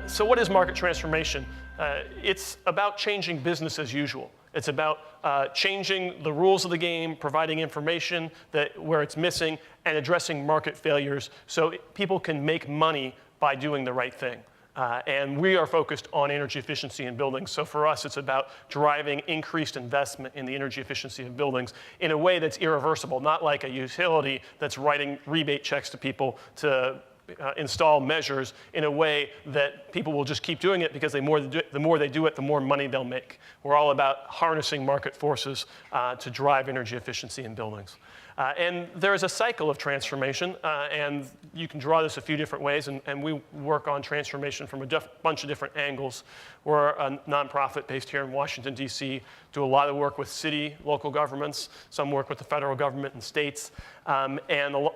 So what is market transformation? It's about changing business as usual. It's about changing the rules of the game, providing information where it's missing, and addressing market failures so people can make money by doing the right thing. And we are focused on energy efficiency in buildings. So for us, it's about driving increased investment in the energy efficiency of buildings in a way that's irreversible, not like a utility that's writing rebate checks to people to install measures in a way that people will just keep doing it because the more they do it, the more money they'll make. We're all about harnessing market forces to drive energy efficiency in buildings. And there is a cycle of transformation, and you can draw this a few different ways, and we work on transformation from a bunch of different angles. We're a nonprofit based here in Washington, D.C., do a lot of work with city, local governments, some work with the federal government and states, and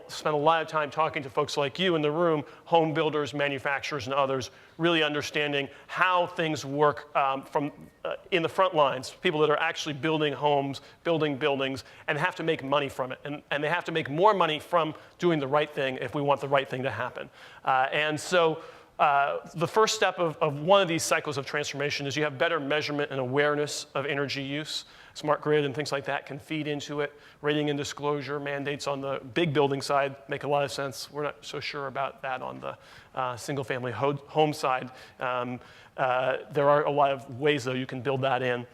spend a lot of time talking to folks like you in the room, home builders, manufacturers, and others, really understanding how things work in the front lines, people that are actually building homes, building buildings, and have to make money from it. And they have to make more money from doing the right thing if we want the right thing to happen. And so the first step of one of these cycles of transformation is you have better measurement and awareness of energy use. Smart grid and things like that can feed into it. Rating and disclosure mandates on the big building side make a lot of sense. We're not so sure about that on the single-family home side. There are a lot of ways, though, you can build that in.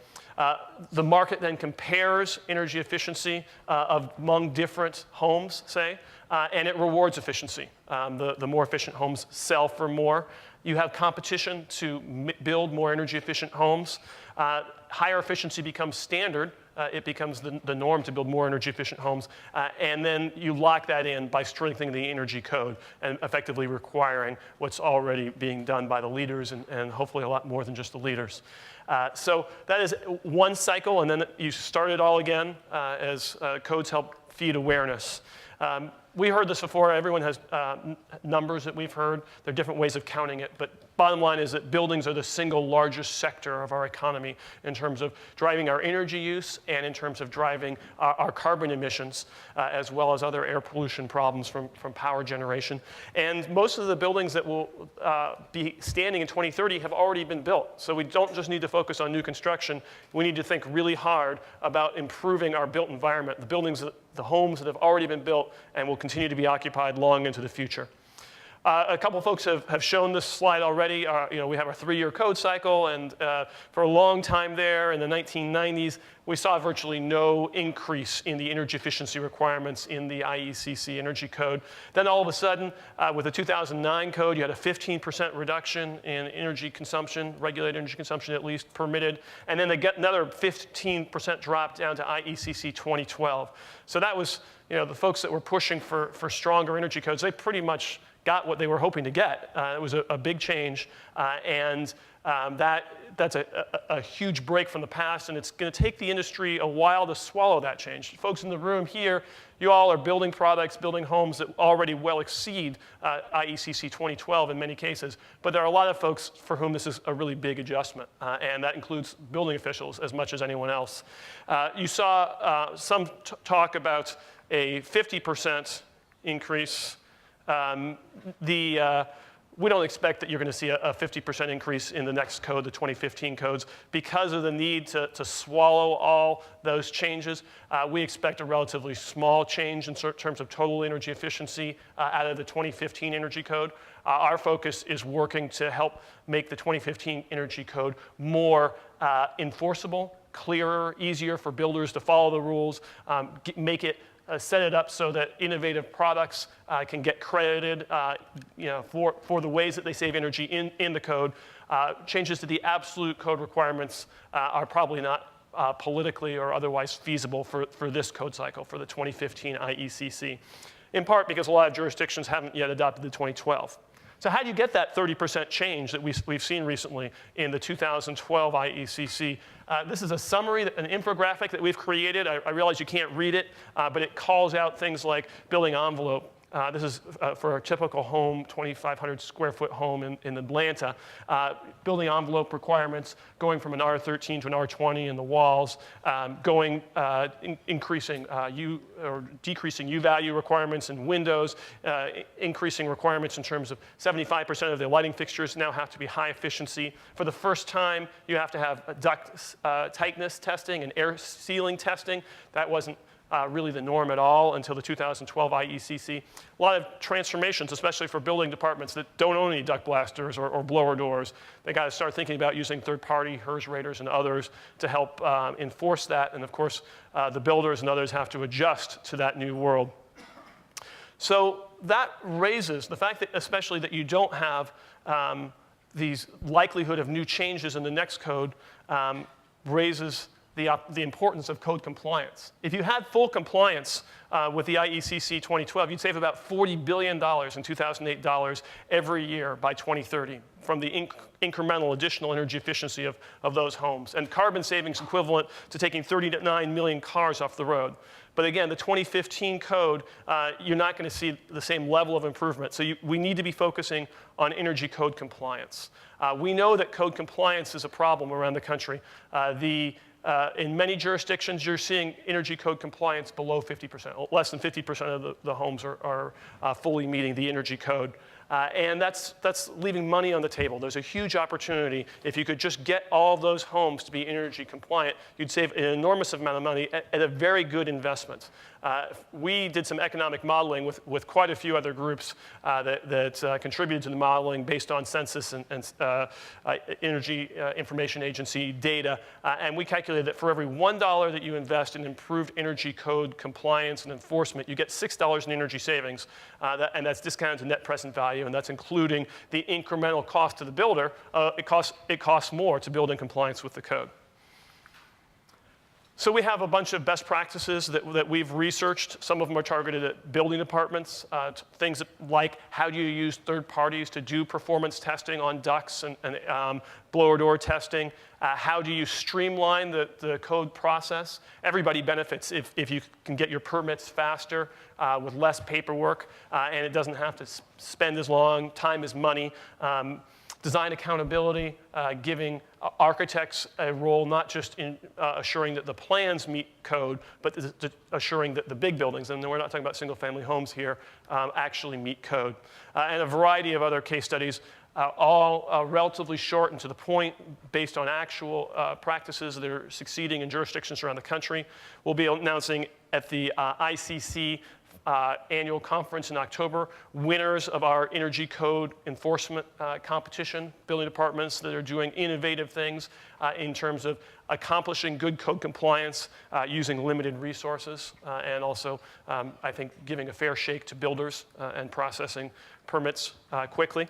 The market then compares energy efficiency among different homes, say, and it rewards efficiency. The more efficient homes sell for more. You have competition to build more energy efficient homes. Higher efficiency becomes standard. It becomes the norm to build more energy efficient homes. And then you lock that in by strengthening the energy code and effectively requiring what's already being done by the leaders and hopefully a lot more than just the leaders. So that is one cycle, and then you start it all again as codes help feed awareness. We heard this before. Everyone has numbers that we've heard. There are different ways of counting it. But bottom line is that buildings are the single largest sector of our economy in terms of driving our energy use and in terms of driving our carbon emissions, as well as other air pollution problems from power generation. And most of the buildings that will be standing in 2030 have already been built. So we don't just need to focus on new construction. We need to think really hard about improving our built environment, the homes that have already been built and will continue to be occupied long into the future. A couple folks have shown this slide already. We have our 3-year code cycle, and for a long time there in the 1990s, we saw virtually no increase in the energy efficiency requirements in the IECC energy code. Then all of a sudden, with the 2009 code, you had a 15% reduction in energy consumption, regulated energy consumption at least, permitted, and then they get another 15% drop down to IECC 2012. So that was, the folks that were pushing for stronger energy codes, they pretty much got what they were hoping to get. It was a big change, and that's a huge break from the past, and it's going to take the industry a while to swallow that change. Folks in the room here, you all are building products, building homes that already well exceed IECC 2012 in many cases, but there are a lot of folks for whom this is a really big adjustment, and that includes building officials as much as anyone else. You saw some talk about a 50% increase. We don't expect that you're going to see a 50% increase in the next code, the 2015 codes, because of the need to swallow all those changes. We expect a relatively small change in terms of total energy efficiency out of the 2015 energy code. Our focus is working to help make the 2015 energy code more enforceable, clearer, easier for builders to follow the rules, make it set it up so that innovative products can get credited for the ways that they save energy in the code. Changes to the absolute code requirements are probably not politically or otherwise feasible for this code cycle, for the 2015 IECC, in part because a lot of jurisdictions haven't yet adopted the 2012. So how do you get that 30% change that we've seen recently in the 2012 IECC? This is a summary, an infographic that we've created. I realize you can't read it, but it calls out things like building envelope, This is for a typical home, 2,500 square foot home in Atlanta. Building envelope requirements going from an R13 to an R20 in the walls, increasing decreasing U value requirements in windows, increasing requirements in terms of 75% of the lighting fixtures now have to be high efficiency. For the first time, you have to have duct tightness testing and air sealing testing. That wasn't really the norm at all until the 2012 IECC. A lot of transformations, especially for building departments that don't own any duct blasters or blower doors. They got to start thinking about using third-party HERS raters and others to help enforce that. And of course, the builders and others have to adjust to that new world. So that raises the fact that, especially that you don't have these likelihood of new changes in the next code, raises the importance of code compliance. If you had full compliance with the IECC 2012, you'd save about $40 billion in 2008 dollars every year by 2030 from the incremental additional energy efficiency of those homes, and carbon savings equivalent to taking 39 million cars off the road. But again, the 2015 code, you're not going to see the same level of improvement. So we need to be focusing on energy code compliance. We know that code compliance is a problem around the country. In many jurisdictions, you're seeing energy code compliance below 50%. Less than 50% of the homes are fully meeting the energy code. And that's leaving money on the table. There's a huge opportunity. If you could just get all of those homes to be energy compliant, you'd save an enormous amount of money at a very good investment. We did some economic modeling with quite a few other groups that contributed to the modeling based on census and Energy Information Agency data. And we calculated that for every $1 that you invest in improved energy code compliance and enforcement, you get $6 in energy savings. And that's discounted to net present value, and that's including the incremental cost to the builder. It costs more to build in compliance with the code. So we have a bunch of best practices that we've researched. Some of them are targeted at building departments, things like how do you use third parties to do performance testing on ducts and blower door testing. How do you streamline the code process? Everybody benefits if you can get your permits faster with less paperwork, and it doesn't have to spend as long. Time is money. Design accountability, giving architects a role not just in assuring that the plans meet code, but assuring that the big buildings, and we're not talking about single-family homes here, actually meet code. And a variety of other case studies, all relatively short and to the point, based on actual practices that are succeeding in jurisdictions around the country. We'll be announcing at the ICC annual conference in October, winners of our energy code enforcement competition, building departments that are doing innovative things in terms of accomplishing good code compliance using limited resources, and also, I think, giving a fair shake to builders and processing permits quickly.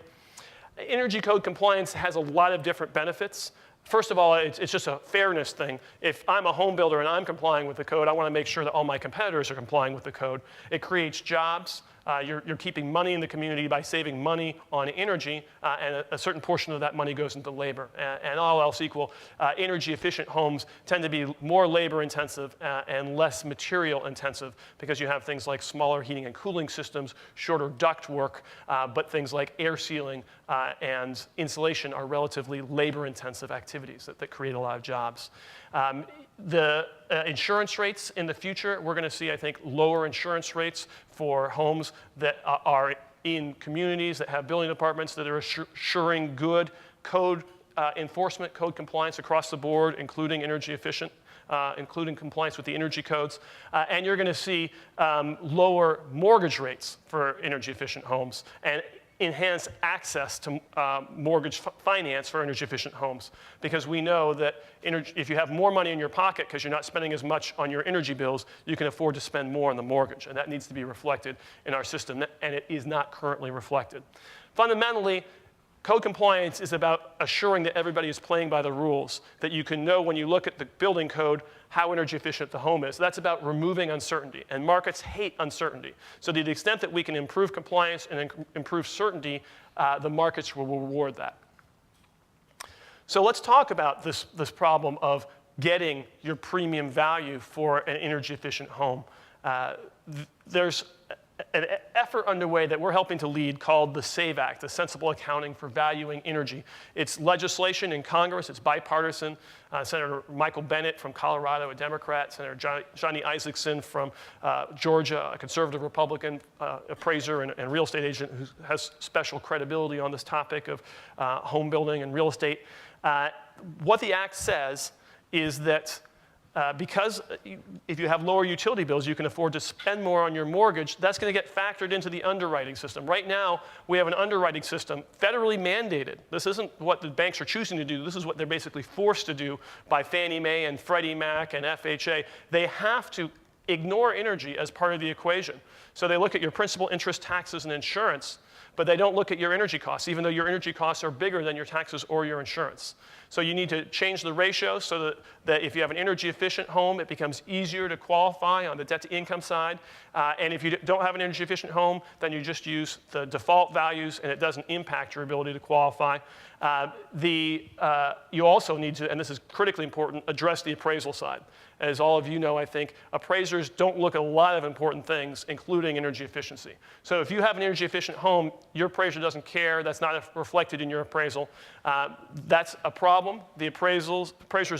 Energy code compliance has a lot of different benefits. First of all, it's just a fairness thing. If I'm a home builder and I'm complying with the code, I want to make sure that all my competitors are complying with the code. It creates jobs. You're keeping money in the community by saving money on energy, and a certain portion of that money goes into labor. And all else equal, energy efficient homes tend to be more labor intensive and less material intensive because you have things like smaller heating and cooling systems, shorter duct work, but things like air sealing and insulation are relatively labor intensive activities that create a lot of jobs. The insurance rates in the future, we're going to see, I think, lower insurance rates for homes that are in communities that have building departments that are assuring good code enforcement, code compliance across the board, including energy efficient, including compliance with the energy codes. And you're going to see lower mortgage rates for energy efficient homes and enhance access to mortgage finance for energy efficient homes, because we know that if you have more money in your pocket because you're not spending as much on your energy bills, you can afford to spend more on the mortgage, and that needs to be reflected in our system, and it is not currently reflected. Fundamentally, code compliance is about assuring that everybody is playing by the rules, that you can know when you look at the building code how energy efficient the home is. That's about removing uncertainty, and markets hate uncertainty. So to the extent that we can improve compliance and improve certainty, the markets will reward that. So let's talk about this problem of getting your premium value for an energy efficient home. There's an effort underway that we're helping to lead called the SAVE Act, the Sensible Accounting for Valuing Energy. It's legislation in Congress. It's bipartisan. Senator Michael Bennet from Colorado, a Democrat, Senator Johnny Isakson from Georgia, a conservative Republican appraiser and real estate agent who has special credibility on this topic of home building and real estate. What the act says is that because if you have lower utility bills, you can afford to spend more on your mortgage, that's going to get factored into the underwriting system. Right now, we have an underwriting system federally mandated. This isn't what the banks are choosing to do. This is what they're basically forced to do by Fannie Mae and Freddie Mac and FHA. They have to ignore energy as part of the equation. So they look at your principal, interest, taxes, and insurance, but they don't look at your energy costs, even though your energy costs are bigger than your taxes or your insurance. So you need to change the ratio so that if you have an energy efficient home, it becomes easier to qualify on the debt to income side. And if you don't have an energy efficient home, then you just use the default values and it doesn't impact your ability to qualify. You also need to, and this is critically important, address the appraisal side. As all of you know, I think, appraisers don't look at a lot of important things, including energy efficiency. So if you have an energy efficient home, your appraiser doesn't care, that's not reflected in your appraisal. That's a problem. The appraisers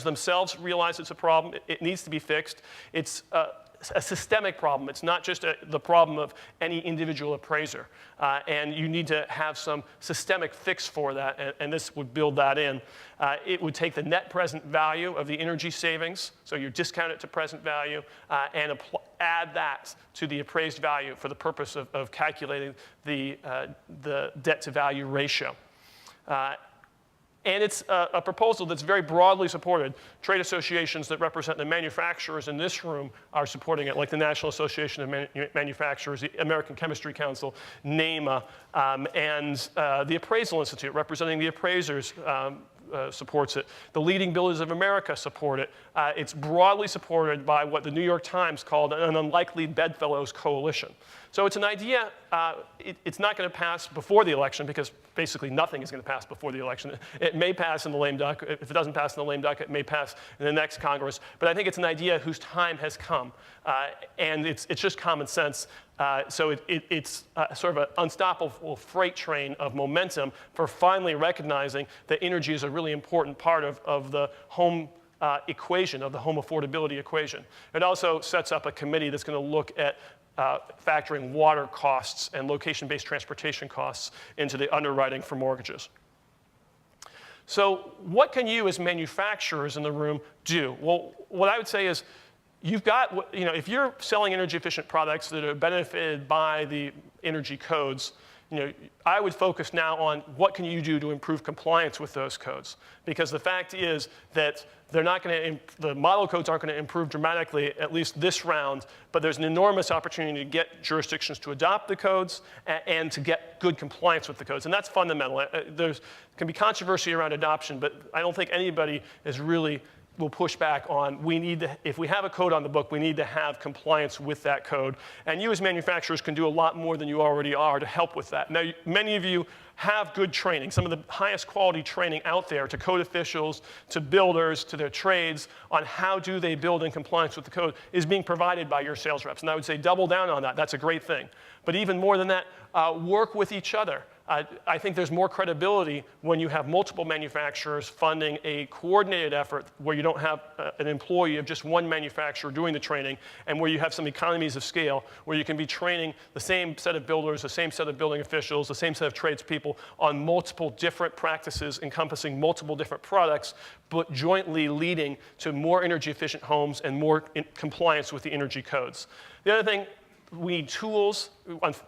themselves realize it's a problem. It needs to be fixed. It's a systemic problem. It's not just the problem of any individual appraiser. And you need to have some systemic fix for that, and this would build that in. It would take the net present value of the energy savings, so you discount it to present value, and add that to the appraised value for the purpose of calculating the debt-to-value ratio. And it's a proposal that's very broadly supported. Trade associations that represent the manufacturers in this room are supporting it, like the National Association of Manufacturers, the American Chemistry Council, NAMA, and the Appraisal Institute, representing the appraisers, supports it. The leading builders of America support it. It's broadly supported by what the New York Times called an unlikely bedfellows coalition. So it's an idea, it's not going to pass before the election because basically nothing is going to pass before the election. It may pass in the lame duck. If it doesn't pass in the lame duck, it may pass in the next Congress. But I think it's an idea whose time has come. And it's just common sense. So it's sort of an unstoppable freight train of momentum for finally recognizing that energy is a really important part of the home equation, of the home affordability equation. It also sets up a committee that's going to look at factoring water costs and location-based transportation costs into the underwriting for mortgages. So what can you as manufacturers in the room do? Well, what I would say is you've got, if you're selling energy efficient products that are benefited by the energy codes, I would focus now on what can you do to improve compliance with those codes. Because the fact is that they're not going to, the model codes aren't going to improve dramatically, at least this round, but there's an enormous opportunity to get jurisdictions to adopt the codes and to get good compliance with the codes. And that's fundamental. There can be controversy around adoption, but I don't think anybody is really will push back on, if we have a code on the book, we need to have compliance with that code. And you as manufacturers can do a lot more than you already are to help with that. Now, many of you have good training, some of the highest quality training out there to code officials, to builders, to their trades on how do they build in compliance with the code is being provided by your sales reps. And I would say double down on that. That's a great thing. But even more than that, work with each other. I think there's more credibility when you have multiple manufacturers funding a coordinated effort where you don't have an employee of just one manufacturer doing the training and where you have some economies of scale where you can be training the same set of builders, the same set of building officials, the same set of tradespeople on multiple different practices encompassing multiple different products, but jointly leading to more energy efficient homes and more compliance with the energy codes. The other thing, we need tools.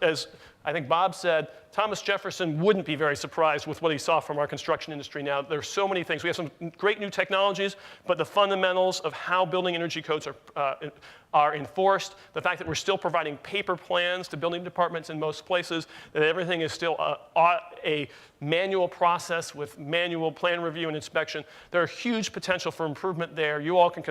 As I think Bob said, Thomas Jefferson wouldn't be very surprised with what he saw from our construction industry now. There are so many things. We have some great new technologies, but the fundamentals of how building energy codes are enforced, the fact that we're still providing paper plans to building departments in most places, that everything is still a manual process with manual plan review and inspection. There are huge potential for improvement there. You all can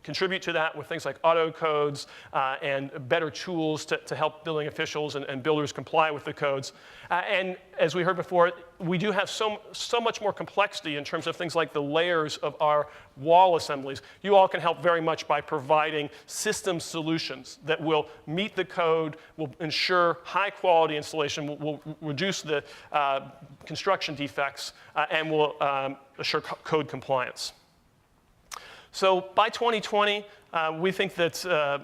contribute to that with things like auto codes and better tools to help building officials and builders comply comply with the codes. And as we heard before, we do have so much more complexity in terms of things like the layers of our wall assemblies. You all can help very much by providing system solutions that will meet the code, will ensure high quality installation, will reduce the construction defects, and will assure code compliance. So by 2020, we think that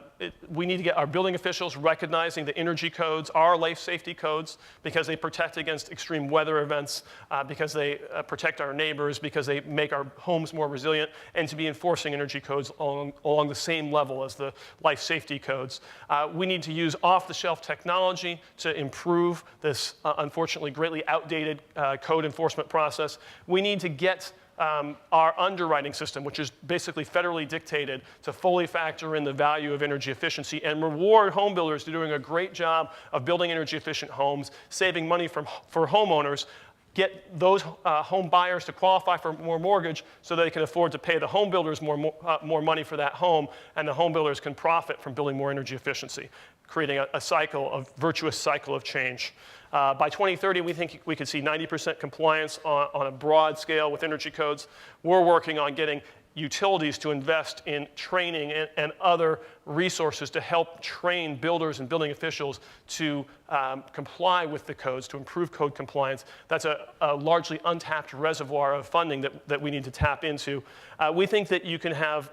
we need to get our building officials recognizing the energy codes are life safety codes because they protect against extreme weather events, because they protect our neighbors, because they make our homes more resilient, and to be enforcing energy codes along the same level as the life safety codes. We need to use off-the-shelf technology to improve this unfortunately greatly outdated code enforcement process. We need to get our underwriting system, which is basically federally dictated, to fully factor in the value of energy efficiency and reward home builders for doing a great job of building energy efficient homes, saving money for homeowners, get those home buyers to qualify for more mortgage so they can afford to pay the home builders more money for that home, and the home builders can profit from building more energy efficiency, creating a virtuous cycle of change. By 2030, we think we could see 90% compliance on a broad scale with energy codes. We're working on getting utilities to invest in training and other resources to help train builders and building officials to comply with the codes, to improve code compliance. That's a largely untapped reservoir of funding that we need to tap into. We think that you can have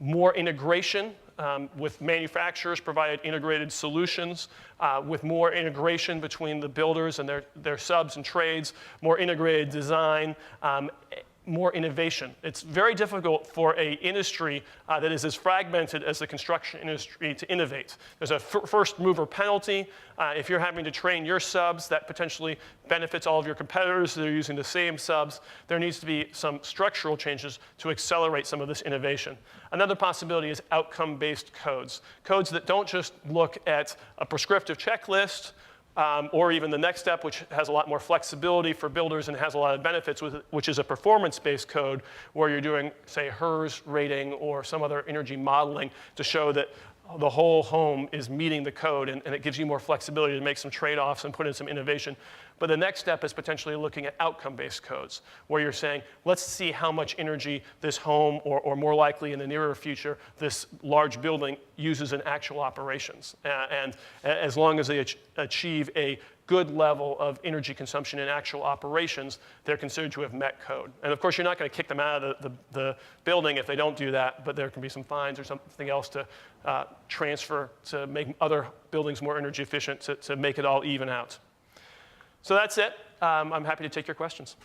more integration with manufacturers provided integrated solutions, with more integration between the builders and their subs and trades, more integrated design, more innovation. It's very difficult for an industry that is as fragmented as the construction industry to innovate. There's a first mover penalty. If you're having to train your subs, that potentially benefits all of your competitors that are using the same subs. There needs to be some structural changes to accelerate some of this innovation. Another possibility is outcome-based codes. Codes that don't just look at a prescriptive checklist, or even the next step, which has a lot more flexibility for builders and has a lot of benefits, which is a performance-based code where you're doing, say, HERS rating or some other energy modeling to show that the whole home is meeting the code, and it gives you more flexibility to make some trade-offs and put in some innovation. But the next step is potentially looking at outcome-based codes, where you're saying, let's see how much energy this home, or more likely in the nearer future, this large building uses in actual operations. And as long as they achieve a good level of energy consumption in actual operations, they're considered to have met code. And of course, you're not going to kick them out of the building if they don't do that, but there can be some fines or something else to transfer to make other buildings more energy efficient to make it all even out. So that's it. I'm happy to take your questions.